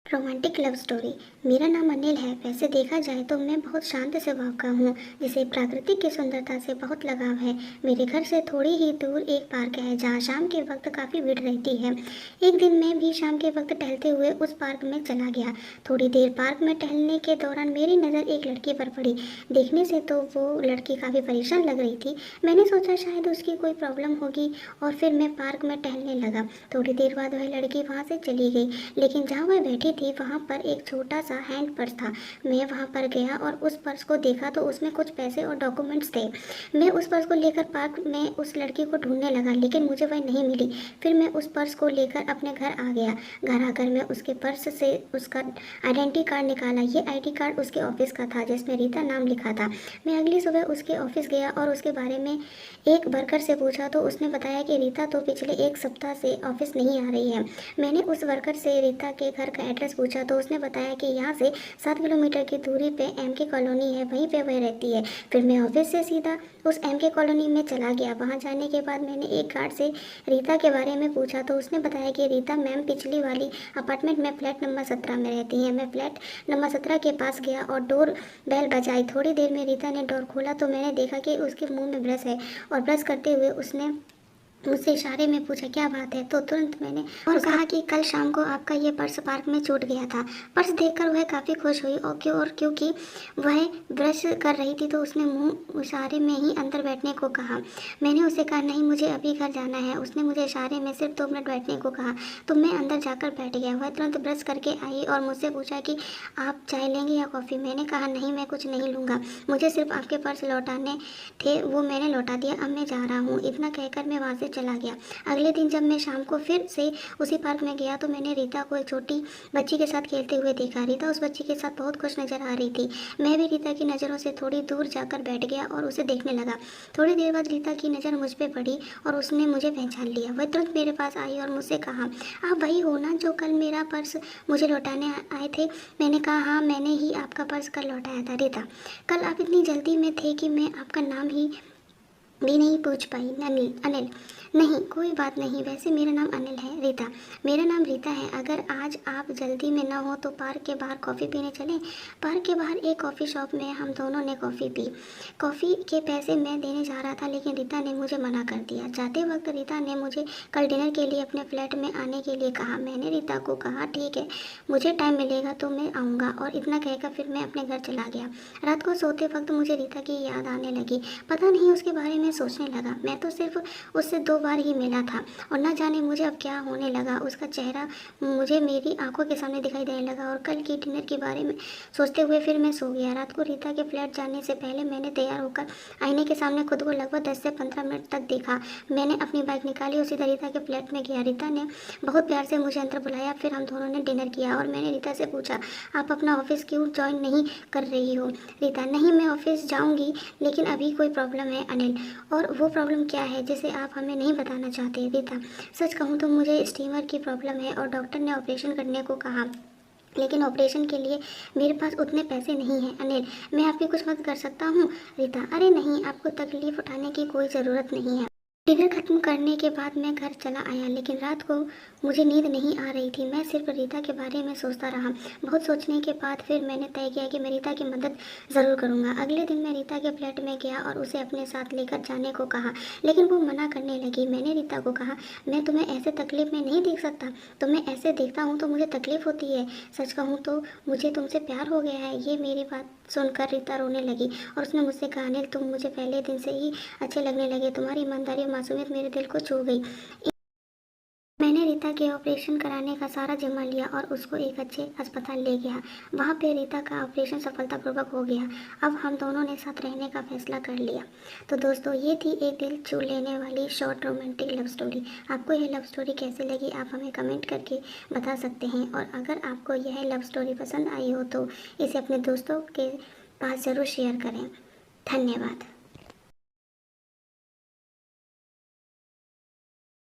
Romantic love story. मेरा नाम अनिल है। वैसे देखा जाए तो मैं बहुत शांत स्वभाव का हूँ, जिसे प्रकृति की सुंदरता से बहुत लगाव है। मेरे घर से थोड़ी ही दूर एक पार्क है जहाँ शाम के वक्त काफ़ी भीड़ रहती है। एक दिन मैं भी शाम के वक्त टहलते हुए उस पार्क में चला गया। थोड़ी देर पार्क में टहलने के दौरान मेरी नज़र एक लड़की पर पड़ी। देखने से तो वो लड़की काफ़ी परेशान लग रही थी। मैंने सोचा शायद उसकी कोई प्रॉब्लम होगी और फिर मैं पार्क में टहलने लगा। थोड़ी देर बाद वह लड़की वहाँ से चली गई, लेकिन जहाँ वह बैठी थी वहाँ पर एक छोटा सा हैंड पर्स था। मैं वहाँ पर गया और उस पर्स को देखा तो उसमें कुछ पैसे और डॉक्यूमेंट्स थे। मैं उस पर्स को लेकर पार्क में उस लड़की को ढूंढने लगा, लेकिन मुझे वह नहीं मिली। फिर मैं उस पर्स को लेकर अपने घर आ गया। घर आकर मैं उसके पर्स से उसका आइडेंटिटी कार्ड निकाला। ये आईडी कार्ड उसके ऑफिस का था, जिसमें रीता नाम लिखा था। मैं अगली सुबह उसके ऑफिस गया और उसके बारे में एक वर्कर से पूछा तो उसने बताया कि रीता तो पिछले एक सप्ताह से ऑफिस नहीं आ रही है। मैंने उस वर्कर से रीता के घर का एड्रेस पूछा तो उसने बताया कि यहाँ से 7 किलोमीटर की दूरी पे एमके कॉलोनी है, वहीं पे वह रहती है। फिर मैं ऑफिस से सीधा उस एमके कॉलोनी में चला गया। वहाँ जाने के बाद मैंने एक गार्ड से रीता के बारे में पूछा तो उसने बताया कि रीता मैम पिछली वाली अपार्टमेंट में फ्लैट नंबर 17 में रहती है। मैं फ्लैट नंबर 17 के पास गया और डोर बेल बजाई। थोड़ी देर में रीता ने डोर खोला तो मैंने देखा कि उसके मुंह में ब्रश है और ब्रश करते हुए उसने मुझसे इशारे में पूछा क्या बात है, तो तुरंत मैंने और कहा कि कल शाम को आपका ये पर्स पार्क में छूट गया था। पर्स देखकर वह काफ़ी खुश हुई और क्योंकि वह ब्रश कर रही थी तो उसने मुंह इशारे में ही अंदर बैठने को कहा। मैंने उसे कहा नहीं, मुझे अभी घर जाना है। उसने मुझे इशारे में सिर्फ 2 मिनट बैठने को कहा तो मैं अंदर जाकर बैठ गया। वह तुरंत ब्रश करके आई और मुझसे पूछा कि आप चाय लेंगे या कॉफ़ी। मैंने कहा नहीं, मैं कुछ नहीं लूँगा, मुझे सिर्फ आपके पर्स लौटाने थे, वो मैंने लौटा दिया, अब मैं जा रहा हूँ। इतना कहकर मैं वहाँ से चला गया। अगले दिन जब मैं शाम को फिर से उसी पार्क में गया तो मैंने रीता को एक छोटी बच्ची के साथ खेलते हुए देखा। रीता उस बच्ची के साथ बहुत खुश नजर आ रही थी। मैं भी रीता की नज़रों से थोड़ी दूर जाकर बैठ गया और उसे देखने लगा। थोड़ी देर बाद रीता की नज़र मुझ पर पड़ी और उसने मुझे पहचान लिया। वह तुरंत मेरे पास आई और मुझसे कहा, आप वही हो ना जो कल मेरा पर्स मुझे लौटाने आए थे। मैंने कहा हाँ, मैंने ही आपका पर्स कल लौटाया था। रीता, कल आप इतनी जल्दी में थे कि मैं आपका नाम भी नहीं पूछ पाई। अनिल। अनिल? नहीं, कोई बात नहीं, वैसे मेरा नाम अनिल है। रीता? मेरा नाम रीता है। अगर आज आप जल्दी में ना हो तो पार्क के बाहर कॉफ़ी पीने चलें। पार्क के बाहर एक कॉफ़ी शॉप में हम दोनों ने कॉफ़ी पी। कॉफ़ी के पैसे मैं देने जा रहा था, लेकिन रीता ने मुझे मना कर दिया। जाते वक्त रीता ने मुझे कल डिनर के लिए अपने फ्लैट में आने के लिए कहा। मैंने रीता को कहा ठीक है, मुझे टाइम मिलेगा तो मैं आऊँगा, और इतना कहकर फिर मैं अपने घर चला गया। रात को सोते वक्त मुझे रीता की याद आने लगी। पता नहीं उसके बारे में सोचने लगा। मैं तो सिर्फ उससे 2 बार ही मिला था और न जाने मुझे अब क्या होने लगा। उसका चेहरा मुझे मेरी आंखों के सामने दिखाई देने लगा और कल की डिनर के बारे में सोचते हुए फिर मैं सो गया। रात को रीता के फ्लैट जाने से पहले मैंने तैयार होकर आईने के सामने खुद को लगभग 10 से 15 मिनट तक देखा। मैंने अपनी बाइक निकाली और सीधा रीता के फ्लैट में गया। रीता ने बहुत प्यार से मुझे अंदर बुलाया। फिर हम दोनों ने डिनर किया और मैंने रीता से पूछा, आप अपना ऑफिस क्यों ज्वाइन नहीं कर रही हो? रीता, नहीं, मैं ऑफिस जाऊँगी, लेकिन अभी कोई प्रॉब्लम है। अनिल, और वो प्रॉब्लम क्या है जिसे आप हमें नहीं बताना चाहते? रीता, सच कहूँ तो मुझे स्टीमर की प्रॉब्लम है और डॉक्टर ने ऑपरेशन करने को कहा, लेकिन ऑपरेशन के लिए मेरे पास उतने पैसे नहीं हैं। अनिल, मैं आपकी कुछ मदद कर सकता हूँ? रीता, अरे नहीं, आपको तकलीफ उठाने की कोई ज़रूरत नहीं है। डिनर खत्म करने के बाद मैं घर चला आया, लेकिन रात को मुझे नींद नहीं आ रही थी। मैं सिर्फ रीता के बारे में सोचता रहा। बहुत सोचने के बाद फिर मैंने तय किया कि मैं रीता की मदद ज़रूर करूँगा। अगले दिन मैं रीता के फ्लैट में गया और उसे अपने साथ लेकर जाने को कहा, लेकिन वो मना करने लगी। मैंने रीता को कहा, मैं तुम्हें ऐसे तकलीफ में नहीं देख सकता। तुम्हें ऐसे देखता हूँ तो मुझे तकलीफ होती है। सच कहूँ तो मुझे तुमसे प्यार हो गया है। ये मेरी बात सुनकर रीता रोने लगी और उसने मुझसे कहा, अनिल, तुम मुझे पहले दिन से ही अच्छे लगने लगे। तुम्हारी ईमानदारी और मासूमियत मेरे दिल को छू गई। मैंने रीता के ऑपरेशन कराने का सारा जिम्मा लिया और उसको एक अच्छे अस्पताल ले गया। वहाँ पे रीता का ऑपरेशन सफलतापूर्वक हो गया। अब हम दोनों ने साथ रहने का फैसला कर लिया। तो दोस्तों, ये थी एक दिल छू लेने वाली शॉर्ट रोमांटिक लव स्टोरी। आपको यह लव स्टोरी कैसे लगी आप हमें कमेंट करके बता सकते हैं, और अगर आपको यह लव स्टोरी पसंद आई हो तो इसे अपने दोस्तों के पास ज़रूर शेयर करें। धन्यवाद।